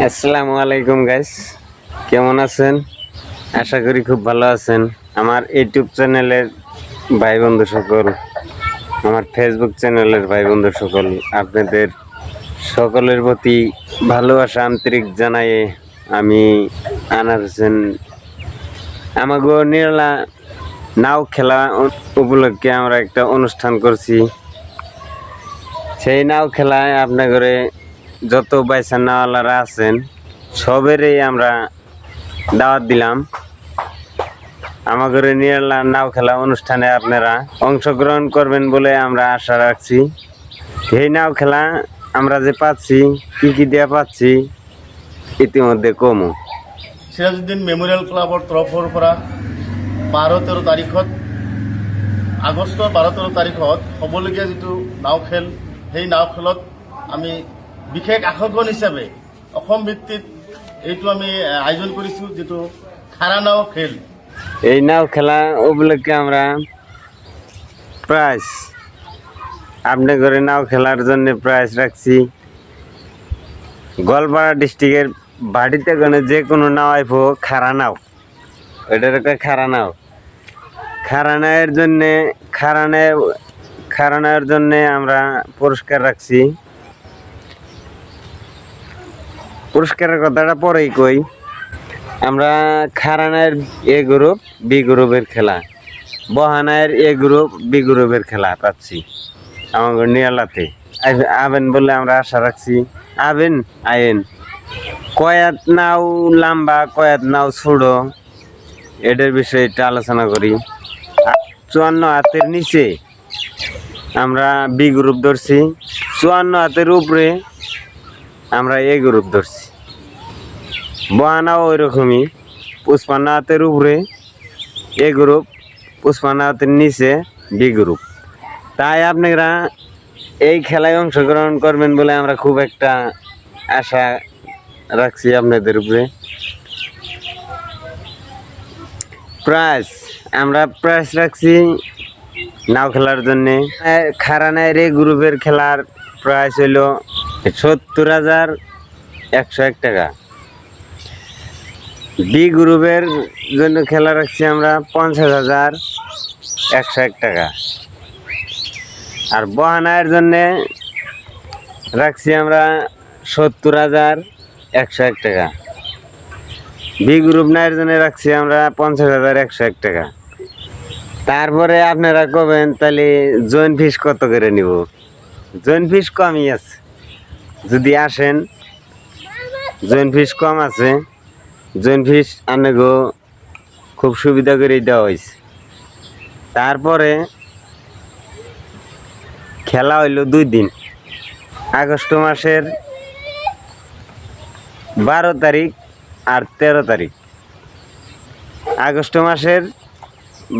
আসসালামু আলাইকুম গাইস, কেমন আছেন? আশা করি খুব ভালো আছেন। আমার ইউটিউব চ্যানেলের ভাই বন্ধু সকল, আমার ফেসবুক চ্যানেলের ভাই বন্ধু সকল, আপনাদের সকলের প্রতি ভালোবাসা আন্তরিক জানাই আমি আনার হোসেন। আমাগো নিরলা নাও খেলা উপলক্ষে আমরা একটা অনুষ্ঠান করছি। সেই নাও খেলায় আপনাদের যত বাইসা নাওয়ালারা আছেন সবেরই আমরা দাওয়াত দিলাম। আমাদের নিরলা নাও খেলা অনুষ্ঠানে আপনারা অংশগ্রহণ করবেন বলে আমরা আশা রাখছি। এই নাও খেলা আমরা যে পাচ্ছি, কি দেওয়া পাচ্ছি ইতিমধ্যে কমু। সিরাজউদ্দিন মেমোরিয়েল ক্লাবৰ তৰফৰ পৰা 12-13 তাৰিখত আগষ্টৰ 12-13 তাৰিখত হ'বলগীয়া যিটো নাও খেল, সেই নাও খেলত আমি বিশেষ আকৰ্ষণ হিচাপে অসম ভিত্তিত এইটো আমি আয়োজন কৰিছোঁ, যিটো খাৰা নাও খেল। এই নাও খেলা উপলক্ষে আমরা প্রাইজ আপনাদের নাও খেলার জন্য প্রাইজ রাখছি। গোয়ালপাড়া ডিস্ট্রিক্টের বাড়িতে গনে যে কোনো নাও আইব খারা নাও, এটার একটা খারা নাও। খারা নাওয়ের জন্য আমরা পুরস্কার রাখছি। পুরস্কারের কথাটা পরেই কই। আমরা খারানায়ের এ গ্রুপ বি গ্রুপের খেলা, বহানায়ের এ গ্রুপ বি গ্রুপের খেলা পাচ্ছি আমাদের নিয়ালাতে। আবেন বলে আমরা আশা রাখছি। আবেন আইন কয়াত নাও লম্বা, কয়াত নাও ছোড়ো, এটার বিষয়ে একটু আলোচনা করি। 54 হাতের নিচে আমরা বি গ্রুপ ধরছি, 54 হাতের উপরে আমরা এ গ্রুপ ধরছি। বহানাও ওই রকমই 55 হাতের উপরে এ গ্রুপ, 55 হাতের নিচে বি গ্রুপ। তাই আপনারা এই খেলায় অংশগ্রহণ করবেন বলে আমরা খুব একটা আশা রাখছি আপনাদের উপরে। আমরা প্রাইজ রাখছি নাও খেলার জন্যে। খারানায়ের এই গ্রুপের খেলার প্রাইস হইল 70,101 টাকা। বি গ্রুপের জন্য খেলা রাখছি আমরা 50,101 টাকা। আর বহানায়ের জন্যে রাখছি আমরা 70,101 টাকা। বি গ্রুপ নায়ের জন্য রাখছি আমরা 50,101 টাকা। তারপরে আপনারা কবেন তাহলে জয়েন্ট ফিস কত করে নিব? জয়েন্ট ফিস কমই আছে, যদি আসেন জয়েন্ট ফিস কম আছে। জয়েন্ট ফিস আপনাকে খুব সুবিধা করে দেওয়া হয়েছে। তারপরে খেলা হইল 2 দিন, আগস্ট মাসের 12 তারিখ আর 13 তারিখ। আগস্ট মাসের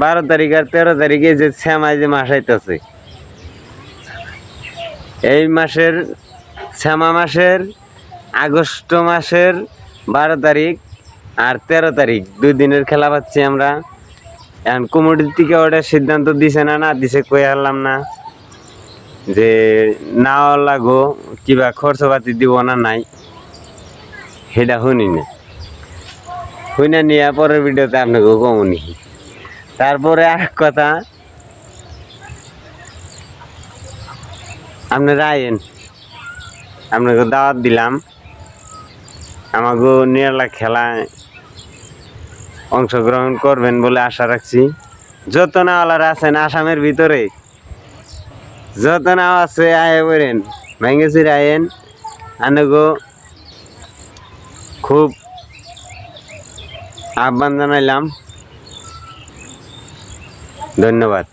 12 তারিখ আর 13 তারিখে যে শ্যামাই যে মাস আইতেছে, এই মাসের শ্যামা মাসের আগস্ট মাসের 12 তারিখ আর 13 তারিখ 2 দিনের খেলা পাচ্ছি আমরা। এখন কমিটি থেকে ওটার সিদ্ধান্ত দিছে না দিছে কই হারলাম না, যে নাও লাগো কিবা খরচপাতি দিব না নাই, সেটা শুনি না নিয়ে পরের ভিডিওতে আপনাকে কমনি। তারপরে আর কথা, আপনারা আইন, আপনাকে দাওয়াত দিলাম। আমাকে নিরালা খেলায় অংশগ্রহণ করবেন বলে আশা রাখছি। যত নাওয়ালারা আছেন আসামের ভিতরে, যত নাও আছে আয়ে বলেন ভেঙ্গেছির আইন। আনগো খুব আহ্বান জানাইলাম। ধন্যবাদ।